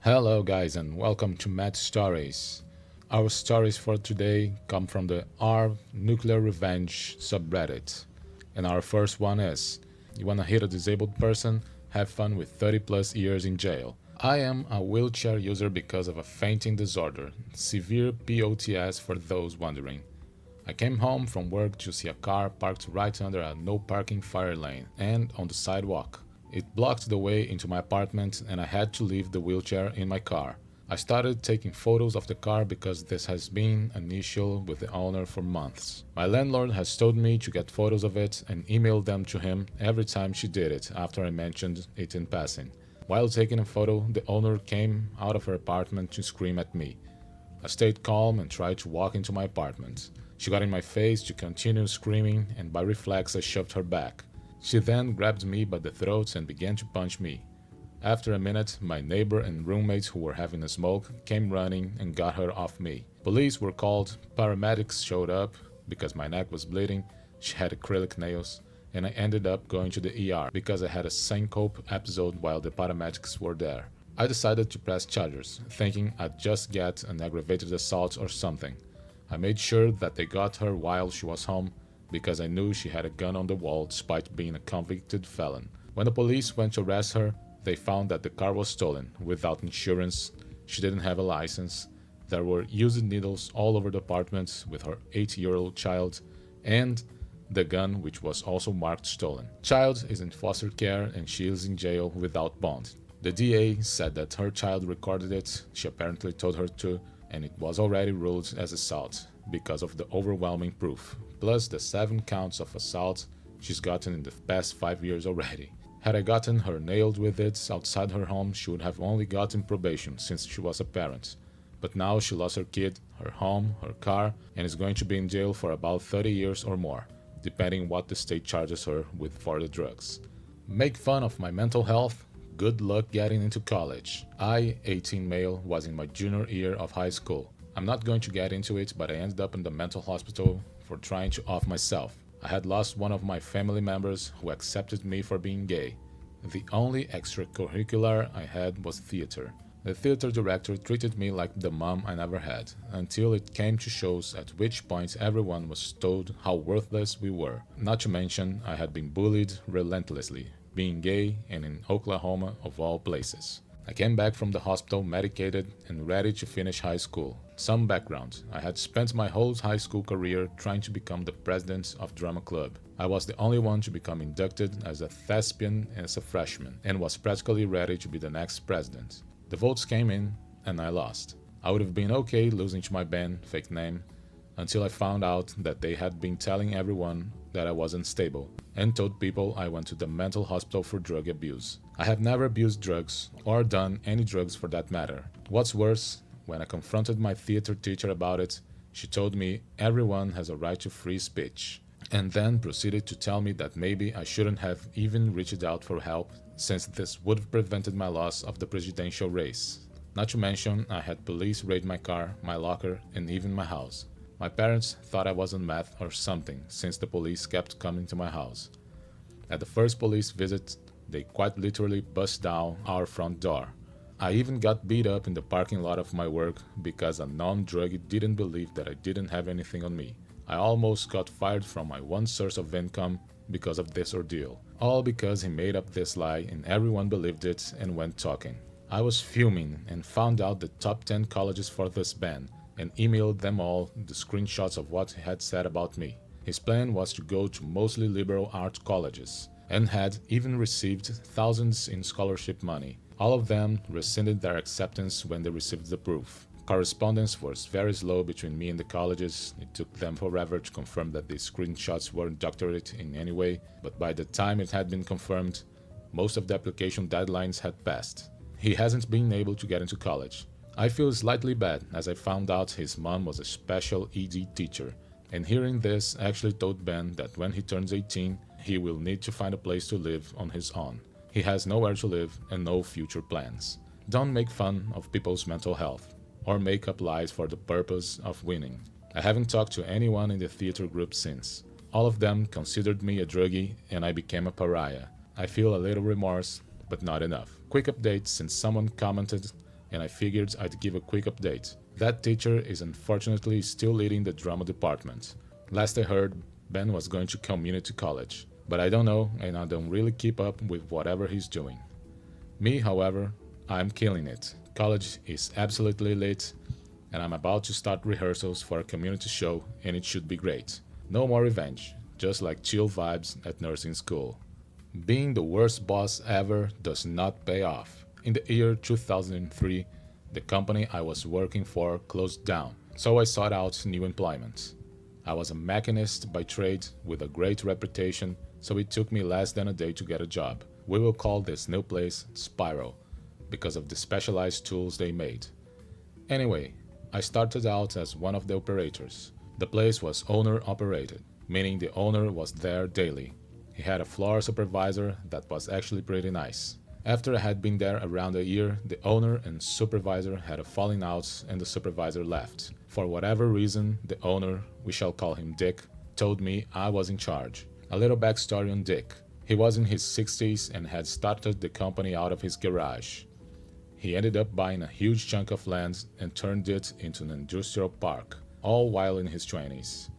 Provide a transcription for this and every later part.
Hello guys and welcome to Mad Stories. Our stories for today come from the NuclearRevenge subreddit. And our first one is, you wanna hit a disabled person? Have fun with 30 plus years in jail. I am a wheelchair user because of a fainting disorder, severe POTS for those wondering. I came home from work to see a car parked right under a no parking fire lane and on the sidewalk. It blocked the way into my apartment and I had to leave the wheelchair in my car. I started taking photos of the car because this has been an issue with the owner for months. My landlord has told me to get photos of it and email them to him every time she did it after I mentioned it in passing. While taking a photo, the owner came out of her apartment to scream at me. I stayed calm and tried to walk into my apartment. She got in my face to continue screaming and by reflex I shoved her back. She then grabbed me by the throat and began to punch me. After a minute, my neighbor and roommates who were having a smoke came running and got her off me. Police were called, paramedics showed up because my neck was bleeding, she had acrylic nails, and I ended up going to the ER because I had a syncope episode while the paramedics were there. I decided to press charges, thinking I'd just get an aggravated assault or something. I made sure that they got her while she was home because I knew she had a gun on the wall despite being a convicted felon. When the police went to arrest her, they found that the car was stolen, without insurance, she didn't have a license, there were used needles all over the apartment with her 8-year-old child, and the gun which was also marked stolen. Child is in foster care and she is in jail without bond. The DA said that her child recorded it, she apparently told her to, and it was already ruled as assault because of the overwhelming proof, plus the 7 counts of assault she's gotten in the past 5 years already. Had I gotten her nailed with it outside her home, she would have only gotten probation since she was a parent. But now she lost her kid, her home, her car, and is going to be in jail for about 30 years or more, depending what the state charges her with for the drugs. Make fun of my mental health? Good luck getting into college. I, 18 male, was in my junior year of high school. I'm not going to get into it, but I ended up in the mental hospital for trying to off myself. I had lost one of my family members who accepted me for being gay. The only extracurricular I had was theater. The theater director treated me like the mom I never had, until it came to shows at which point everyone was told how worthless we were. Not to mention, I had been bullied relentlessly, being gay and in Oklahoma of all places. I came back from the hospital medicated and ready to finish high school. Some background: I had spent my whole high school career trying to become the president of drama club. I was the only one to become inducted as a thespian as a freshman, and was practically ready to be the next president. The votes came in, and I lost. I would have been okay losing to my band, fake name, until I found out that they had been telling everyone that I wasn't stable, and told people I went to the mental hospital for drug abuse. I have never abused drugs, or done any drugs for that matter. What's worse, when I confronted my theater teacher about it, she told me everyone has a right to free speech, and then proceeded to tell me that maybe I shouldn't have even reached out for help, since this would have prevented my loss of the presidential race. Not to mention, I had police raid my car, my locker, and even my house. My parents thought I was on meth or something, since the police kept coming to my house. At the first police visit, they quite literally bust down our front door. I even got beat up in the parking lot of my work because a non-druggie didn't believe that I didn't have anything on me. I almost got fired from my one source of income because of this ordeal. All because he made up this lie and everyone believed it and went talking. I was fuming and found out the top 10 colleges for this ban and emailed them all the screenshots of what he had said about me. His plan was to go to mostly liberal arts colleges, and had even received thousands in scholarship money. All of them rescinded their acceptance when they received the proof. Correspondence was very slow between me and the colleges. It took them forever to confirm that the screenshots weren't doctored in any way, but by the time it had been confirmed, most of the application deadlines had passed. He hasn't been able to get into college. I feel slightly bad as I found out his mom was a special ED teacher, and hearing this actually told Ben that when he turns 18, he will need to find a place to live on his own. He has nowhere to live and no future plans. Don't make fun of people's mental health, or make up lies for the purpose of winning. I haven't talked to anyone in the theater group since. All of them considered me a druggie and I became a pariah. I feel a little remorse, but not enough. Quick update, since someone commented and I figured I'd give a quick update. That teacher is unfortunately still leading the drama department. Last I heard, Ben was going to community college, but I don't know and I don't really keep up with whatever he's doing. Me, however, I'm killing it. College is absolutely lit, and I'm about to start rehearsals for a community show, and it should be great. No more revenge, just like chill vibes at nursing school. Being the worst boss ever does not pay off. In the year 2003, the company I was working for closed down, so I sought out new employment. I was a machinist by trade with a great reputation, so it took me less than a day to get a job. We will call this new place Spiral, because of the specialized tools they made. Anyway, I started out as one of the operators. The place was owner-operated, meaning the owner was there daily. He had a floor supervisor that was actually pretty nice. After I had been there around a year, the owner and supervisor had a falling out and the supervisor left. For whatever reason, the owner, we shall call him Dick, told me I was in charge. A little backstory on Dick. He was in his 60s and had started the company out of his garage. He ended up buying a huge chunk of land and turned it into an industrial park, all while in his 20s.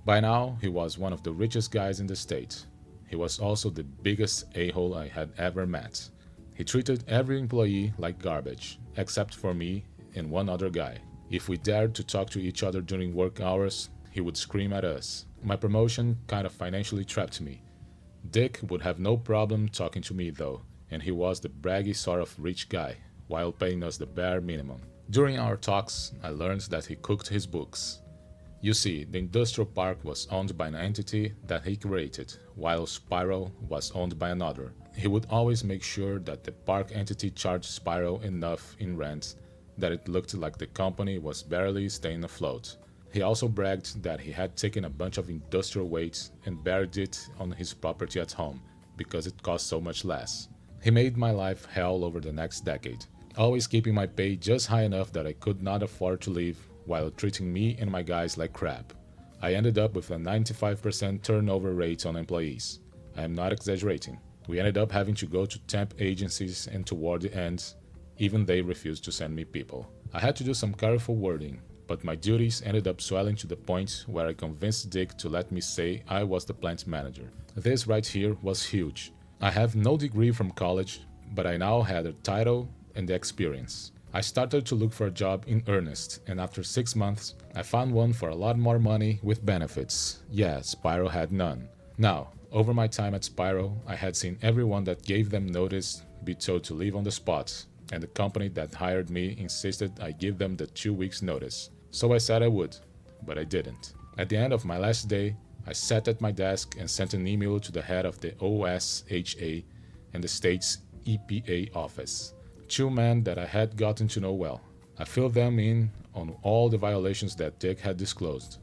By now, he was one of the richest guys in the state. He was also the biggest a-hole I had ever met. He treated every employee like garbage, except for me and one other guy. If we dared to talk to each other during work hours, he would scream at us. My promotion kind of financially trapped me. Dick would have no problem talking to me though, and he was the braggy sort of rich guy, while paying us the bare minimum. During our talks, I learned that he cooked his books. You see, the industrial park was owned by an entity that he created, while Spiral was owned by another. He would always make sure that the park entity charged Spiral enough in rent that it looked like the company was barely staying afloat. He also bragged that he had taken a bunch of industrial waste and buried it on his property at home because it cost so much less. He made my life hell over the next decade, always keeping my pay just high enough that I could not afford to leave while treating me and my guys like crap. I ended up with a 95% turnover rate on employees. I am not exaggerating. We ended up having to go to temp agencies, and toward the end, even they refused to send me people. I had to do some careful wording, but my duties ended up swelling to the point where I convinced Dick to let me say I was the plant manager. This right here was huge. I have no degree from college, but I now had a title and the experience. I started to look for a job in earnest, and after 6 months, I found one for a lot more money with benefits. Yeah, Spiral had none. Now, over my time at Spiral, I had seen everyone that gave them notice be told to leave on the spot, and the company that hired me insisted I give them the 2 weeks notice. So I said I would, but I didn't. At the end of my last day, I sat at my desk and sent an email to the head of the OSHA and the state's EPA office. 2 men that I had gotten to know well. I filled them in on all the violations that Dick had disclosed.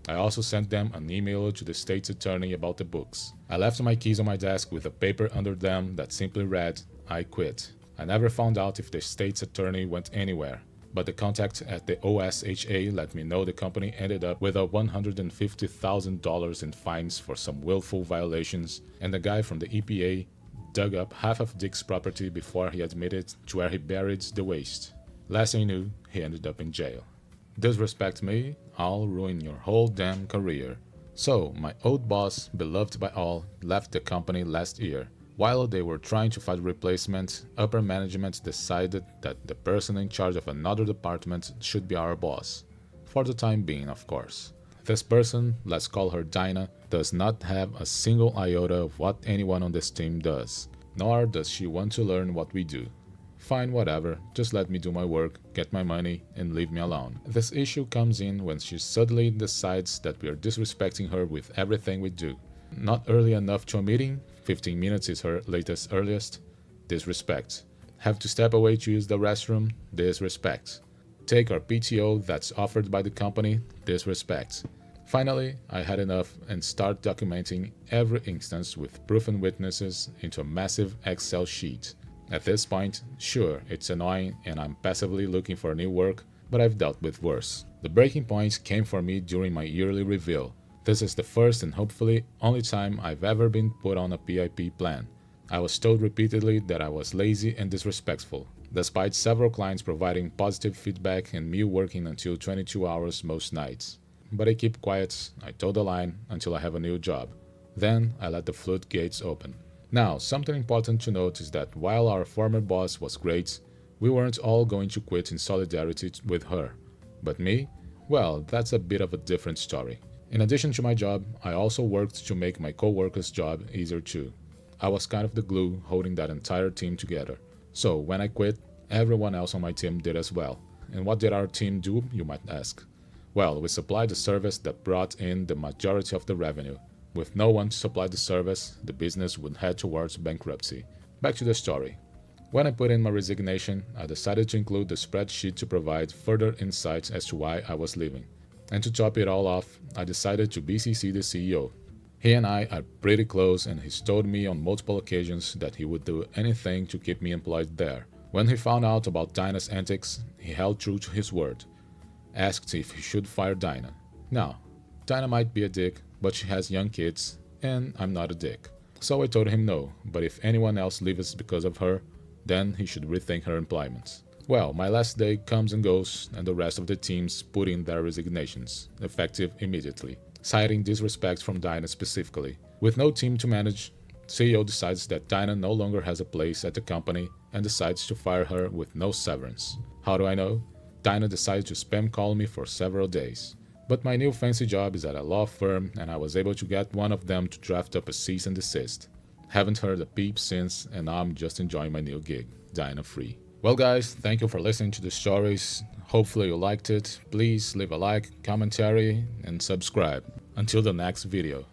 I also sent them an email to the state's attorney about the books. I left my keys on my desk with a paper under them that simply read, "I quit." I never found out if the state's attorney went anywhere, but the contact at the OSHA let me know the company ended up with a $150,000 in fines for some willful violations, and the guy from the EPA dug up half of Dick's property before he admitted to where he buried the waste. Last I knew, he ended up in jail. Disrespect me, I'll ruin your whole damn career. So, my old boss, beloved by all, left the company last year. While they were trying to find a replacement, upper management decided that the person in charge of another department should be our boss. For the time being, of course. This person, let's call her Dinah, does not have a single iota of what anyone on this team does, nor does she want to learn what we do. Fine, whatever, just let me do my work, get my money, and leave me alone. This issue comes in when she suddenly decides that we are disrespecting her with everything we do. Not early enough to a meeting, 15 minutes is her latest earliest, disrespect. Have to step away to use the restroom, disrespect. Take our PTO that's offered by the company, disrespect. Finally, I had enough and start documenting every instance with proof and witnesses into a massive Excel sheet. At this point, sure, it's annoying and I'm passively looking for new work, but I've dealt with worse. The breaking point came for me during my yearly review. This is the first and hopefully only time I've ever been put on a PIP plan. I was told repeatedly that I was lazy and disrespectful, despite several clients providing positive feedback and me working until 22 hours most nights. But I keep quiet, I toe the line until I have a new job. Then I let the floodgates open. Now, something important to note is that while our former boss was great, we weren't all going to quit in solidarity with her. But me? Well, that's a bit of a different story. In addition to my job, I also worked to make my co-workers' job easier too. I was kind of the glue holding that entire team together. So when I quit, everyone else on my team did as well. And what did our team do, you might ask? Well, we supplied the service that brought in the majority of the revenue. With no one to supply the service, the business would head towards bankruptcy. Back to the story. When I put in my resignation, I decided to include the spreadsheet to provide further insights as to why I was leaving. And to top it all off, I decided to BCC the CEO. He and I are pretty close, and he's told me on multiple occasions that he would do anything to keep me employed there. When he found out about Dinah's antics, he held true to his word. Asked if he should fire Dinah. Now, Dinah might be a dick, but she has young kids, and I'm not a dick. So I told him no, but if anyone else leaves because of her, then he should rethink her employment. Well, my last day comes and goes, and the rest of the teams put in their resignations, effective immediately, citing disrespect from Dinah specifically. With no team to manage, CEO decides that Dinah no longer has a place at the company and decides to fire her with no severance. How do I know? Dinah decided to spam call me for several days. But my new fancy job is at a law firm, and I was able to get one of them to draft up a cease and desist. Haven't heard a peep since, and now I'm just enjoying my new gig, Dinah free. Well guys, thank you for listening to the stories. Hopefully you liked it. Please leave a like, commentary, and subscribe. Until the next video.